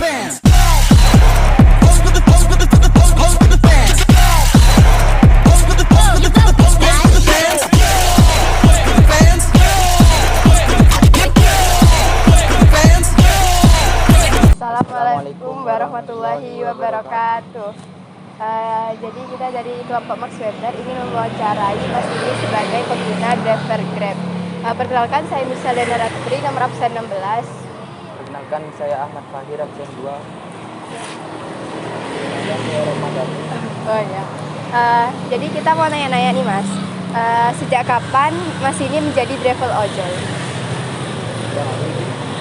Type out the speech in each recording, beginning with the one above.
fans. Assalamualaikum warahmatullahi wabarakatuh. Jadi kita dari kelompok Max Weber ingin mewawancarai Mas ini sebagai pengguna driver Grab. Perkenalkan, saya Misal Dana Ratri, nomor absen 16. Perkenalkan, saya Ahmad Fahir, absen 2. Oh ya. Jadi kita mau nanya-nanya nih Mas. Sejak kapan Mas ini menjadi driver ojol?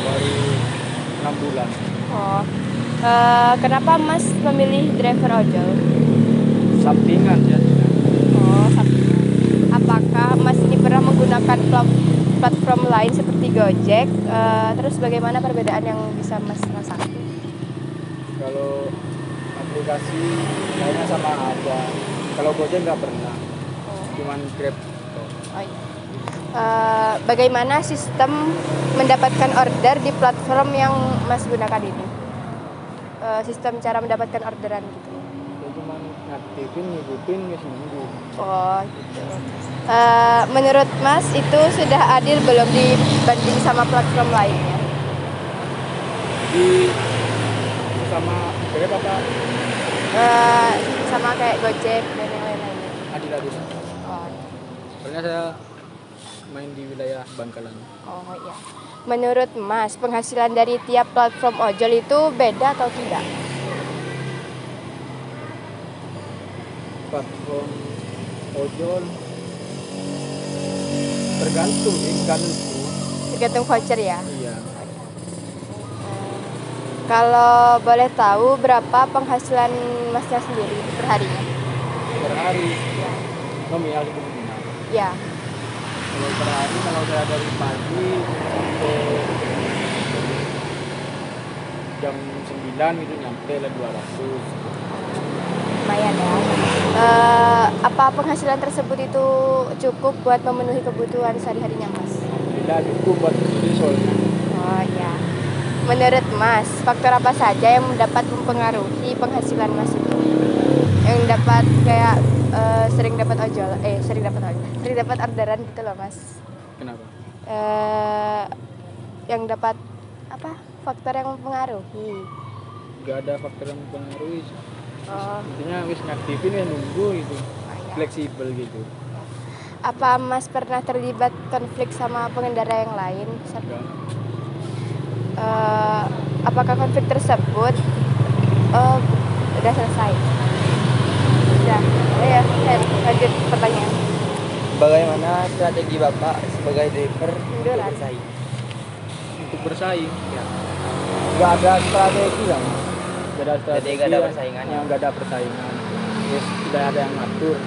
Baru 6 bulan. Oh. Kenapa Mas memilih driver ojol? Sampingan ya. Oh, apakah Mas ini pernah menggunakan platform lain seperti Gojek? Terus bagaimana perbedaan yang bisa Mas rasakan? Kalau aplikasi kayaknya sama aja. Kalau Gojek nggak pernah. Cuman Grab. Oh, iya. Bagaimana sistem mendapatkan order di platform yang Mas gunakan ini? Sistem cara mendapatkan orderan gitu. Saya cuma ngaktifin, ngikutin, nunggu. Oh gitu. Menurut Mas itu sudah adil belum dibanding sama platform lainnya? Jadi sama Grab apa? Sama kayak Gojek dan yang lain-lainnya. Adil. Oh. Soalnya saya main di wilayah Bangkalan. Oh iya. Menurut Mas, penghasilan dari tiap platform ojol itu beda atau tidak? Platform ojol tergantung Tergantung voucher ya. Iya. Kalau boleh tahu berapa penghasilan Masnya sendiri per harinya? Per hari nominal itu nominal. Ya. Kalau per hari, kalau saya dari pagi sampai jam 9 itu nyampe lah 200. Lumayan ya. Apa penghasilan tersebut itu cukup buat memenuhi kebutuhan sehari-harinya Mas? Tidak cukup buat sendiri soalnya. Oh ya. Menurut Mas, faktor apa saja yang dapat mempengaruhi penghasilan Mas itu? Yang dapat kayak sering dapat orderan gitu loh Mas. Kenapa? Yang dapat apa? Faktor yang mempengaruhi. Gak ada faktor yang mempengaruhi. Oh. Intinya wis ngaktifin ya nunggu gitu. Iya. Fleksibel gitu. Apa Mas pernah terlibat konflik sama pengendara yang lain? Enggak. Apakah konflik tersebut udah selesai? Sudah. Ya, lanjut pertanyaan. Bagaimana strategi Bapak sebagai driver untuk Munduran. bersaing? Untuk bersaing? Ya. Gak ada strategi kan? Gak ada strategi. Jadi gak ada persaingan ya? Gak ada persaingan. Terus tidak ada yang ngatur.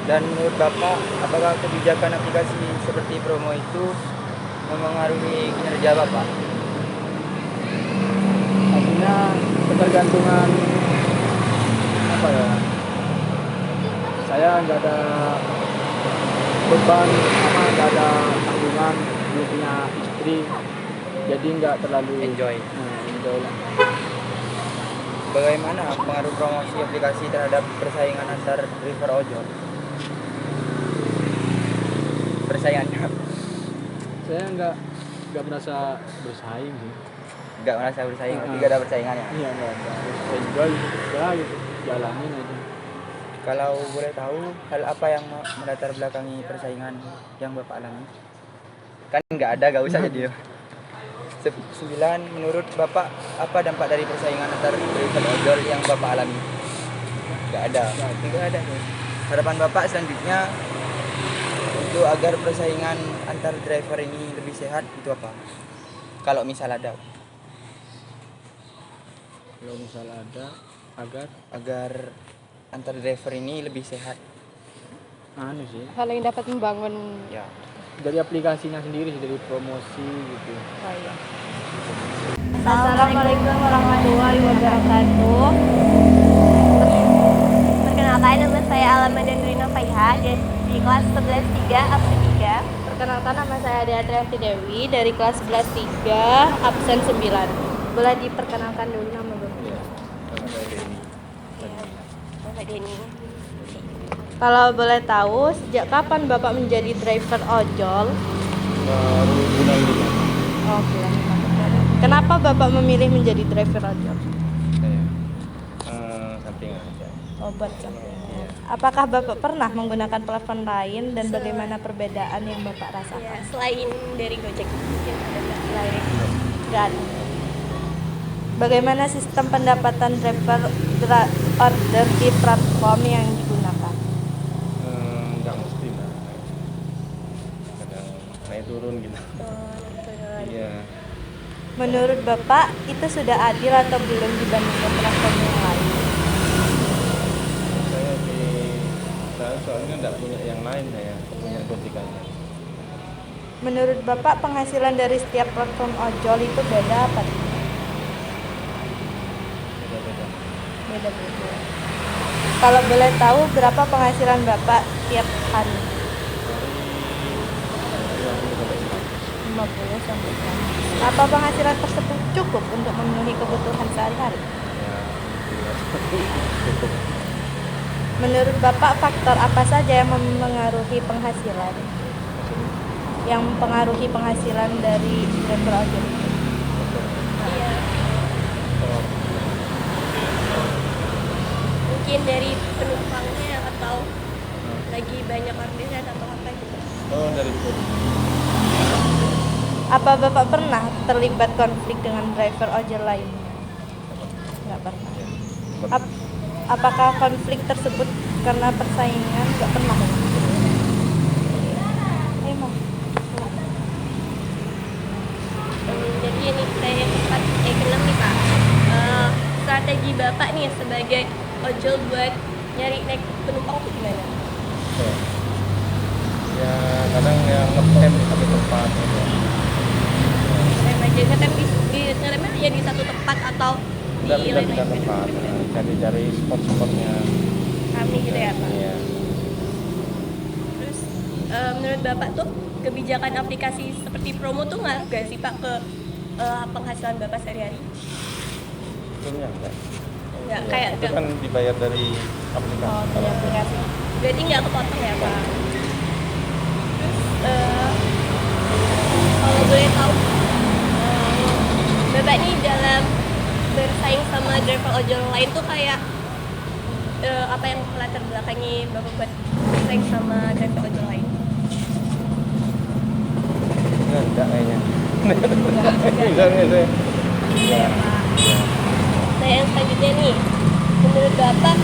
Dan menurut Bapak, apakah kebijakan aplikasi seperti promo itu memengaruhi kinerja Bapak? Artinya ketergantungan apa ya? Saya nggak ada beban, nggak ada tanggungan, belum punya istri, jadi nggak terlalu Enjoy lah. Bagaimana pengaruh promosi aplikasi terhadap persaingan antar driver ojol? Persaingannya? Saya nggak merasa bersaing sih. Nggak merasa bersaing, tidak ada persaingannya. Iya nggak ada. Enjoy ya gitu, jalanin aja. Kalau boleh tahu, hal apa yang melatar belakangi persaingan yang Bapak alami? Kan nggak ada, nggak usah jadi. 9. Menurut Bapak, apa dampak dari persaingan antar driver ojol yang Bapak alami? Nggak ada. Nggak ada. Harapan Bapak selanjutnya untuk agar persaingan antar driver ini lebih sehat itu apa? Kalau misal ada. Kalau misalnya ada Agar antar driver ini lebih sehat. anu sih, Hal yang dapat membangun. Ya. dari aplikasinya sendiri sih, dari promosi gitu. Oh iya. Assalamualaikum warahmatullahi wabarakatuh. Perkenalkan, nama saya Alama Dandrina Faiha di kelas 11-3 absen 3. Perkenalkan, nama saya Deatrianti Dewi dari kelas 11-3 absen 9. Boleh diperkenalkan dulu nama Bapak? Iya. Nama saya Denny. Bapak Denny. Kalau boleh tahu, sejak kapan Bapak menjadi driver ojol? Baru bulan ini. Oh, bulan Maret. Kenapa Bapak memilih menjadi driver ojol? Saya sampingan aja. Oh, buat sampingan. Iya. Apakah Bapak pernah menggunakan telepon lain dan bagaimana perbedaan yang Bapak Ya, rasakan? selain dari Gojek mungkin ada nggak? Selain dan bagaimana sistem pendapatan driver order di platform yang digunakan? Nggak mesti lah. Kadang naik turun gitu. Iya. Menurut Bapak, itu sudah adil atau belum dibandingkan platform yang lain? Saya soalnya nggak punya yang lain, saya punya gojekannya. Menurut Bapak, penghasilan dari setiap platform ojol itu beda apa tidak? Beda-beda. Beda-beda. Kalau boleh tahu, berapa penghasilan Bapak tiap hari? 50 sampai 100. Apa penghasilan tersebut cukup untuk memenuhi kebutuhan sehari-hari? Ya, cukup. Menurut Bapak, faktor apa saja yang mempengaruhi penghasilan? Yang mempengaruhi penghasilan dari driver ojol itu? Iya. Mungkin dari penumpangnya atau lagi banyak orderan atau apa gitu. Oh, dari itu. Apa Bapak pernah terlibat konflik dengan driver ojol lainnya? Nggak pernah. Apakah konflik tersebut karena persaingan? Nggak pernah. Emang. Jadi ini saya tempat ke-6 nih Pak. Strategi Bapak nih sebagai ojol buat nyari naik penumpang tuh gimana? Ya, kadang yang ngetem di satu tempat gitu. Saya aja ngetem ngetemnya ya di satu tempat atau di Pindah-pindah lain-lain tempat, cari-cari spot-spotnya. kami gitu ya Pak. Iya. Terus menurut Bapak tuh kebijakan aplikasi seperti promo tuh ngaruh gak sih Pak ke penghasilan Bapak sehari-hari? Sebetulnya enggak. Nggak, Ya, kayak itu kan dibayar dari aplikasi. Oh, dari aplikasi. Berarti nggak kepotong ya Pak? Terus kalau boleh tahu Bapak nih dalam bersaing sama driver ojol lain tuh kayak apa yang melatar belakangi Bapak buat bersaing sama driver ojol lain? Enggak kayaknya. Enggak Enggak. ya Pak. Nah yang selanjutnya nih, menurut Bapak